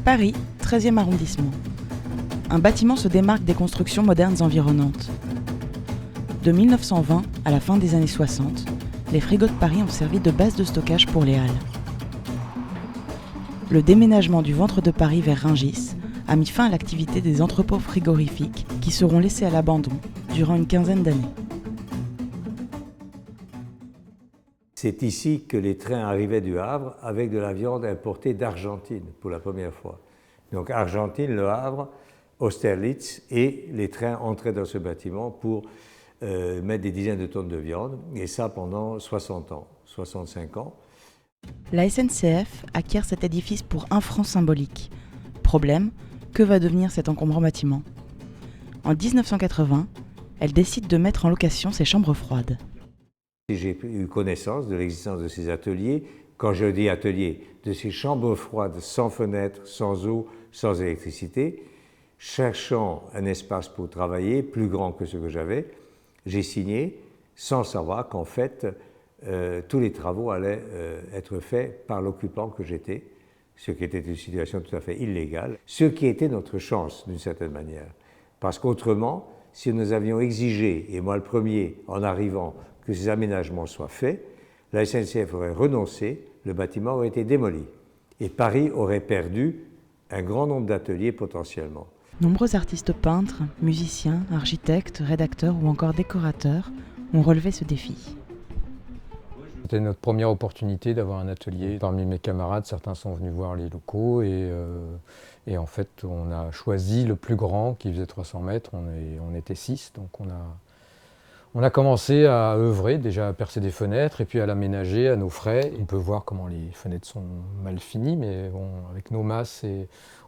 Paris, 13e arrondissement. Un bâtiment se démarque des constructions modernes environnantes. De 1920 à la fin des années 60, les frigos de Paris ont servi de base de stockage pour les halles. Le déménagement du ventre de Paris vers Rungis a mis fin à l'activité des entrepôts frigorifiques qui seront laissés à l'abandon durant une quinzaine d'années. C'est ici que les trains arrivaient du Havre avec de la viande importée d'Argentine pour la première fois. Donc Argentine, Le Havre, Austerlitz, et les trains entraient dans ce bâtiment pour mettre des dizaines de tonnes de viande, et ça pendant 60 ans, 65 ans. La SNCF acquiert cet édifice pour 1 franc symbolique. Problème, que va devenir cet encombrant bâtiment ? En 1980, elle décide de mettre en location ses chambres froides. J'ai eu connaissance de l'existence de ces ateliers. Quand je dis atelier, de ces chambres froides sans fenêtre, sans eau, sans électricité, cherchant un espace pour travailler plus grand que ce que j'avais, j'ai signé sans savoir qu'en fait, tous les travaux allaient être faits par l'occupant que j'étais, ce qui était une situation tout à fait illégale, ce qui était notre chance d'une certaine manière. Parce qu'autrement, si nous avions exigé, et moi le premier en arrivant, que ces aménagements soient faits, la SNCF aurait renoncé, le bâtiment aurait été démoli. Et Paris aurait perdu un grand nombre d'ateliers potentiellement. Nombreux artistes peintres, musiciens, architectes, rédacteurs ou encore décorateurs ont relevé ce défi. C'était notre première opportunité d'avoir un atelier. Parmi mes camarades, certains sont venus voir les locaux et en fait on a choisi le plus grand qui faisait 300 mètres, on était 6, donc on a commencé à œuvrer, déjà à percer des fenêtres et puis à l'aménager à nos frais. On peut voir comment les fenêtres sont mal finies, mais bon, avec nos masses,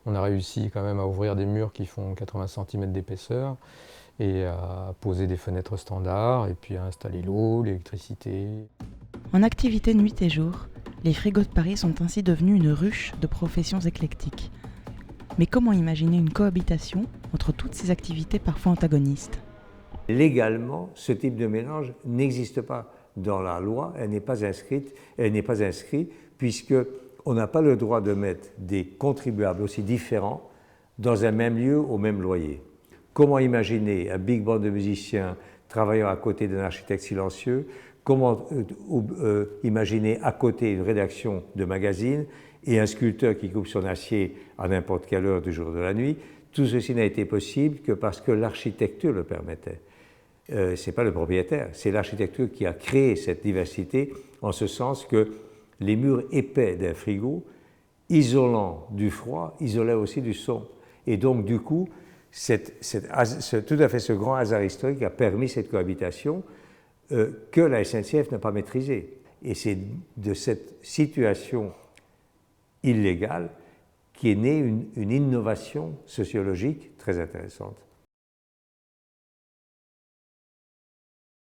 on a réussi quand même à ouvrir des murs qui font 80 cm d'épaisseur et à poser des fenêtres standards et puis à installer l'eau, l'électricité. En activité nuit et jour, les frigos de Paris sont ainsi devenus une ruche de professions éclectiques. Mais comment imaginer une cohabitation entre toutes ces activités parfois antagonistes ? Légalement, ce type de mélange n'existe pas dans la loi, elle n'est pas inscrite puisqu'on n'a pas le droit de mettre des contribuables aussi différents dans un même lieu au même loyer. Comment imaginer un big band de musiciens travaillant à côté d'un architecte silencieux? Comment imaginer à côté une rédaction de magazine et un sculpteur qui coupe son acier à n'importe quelle heure du jour ou de la nuit? Tout ceci n'a été possible que parce que l'architecture le permettait. Ce n'est pas le propriétaire, c'est l'architecture qui a créé cette diversité en ce sens que les murs épais d'un frigo, isolant du froid, isolaient aussi du son. Et donc du coup, tout à fait ce grand hasard historique a permis cette cohabitation que la SNCF n'a pas maîtrisée. Et c'est de cette situation illégale qui est née une innovation sociologique très intéressante.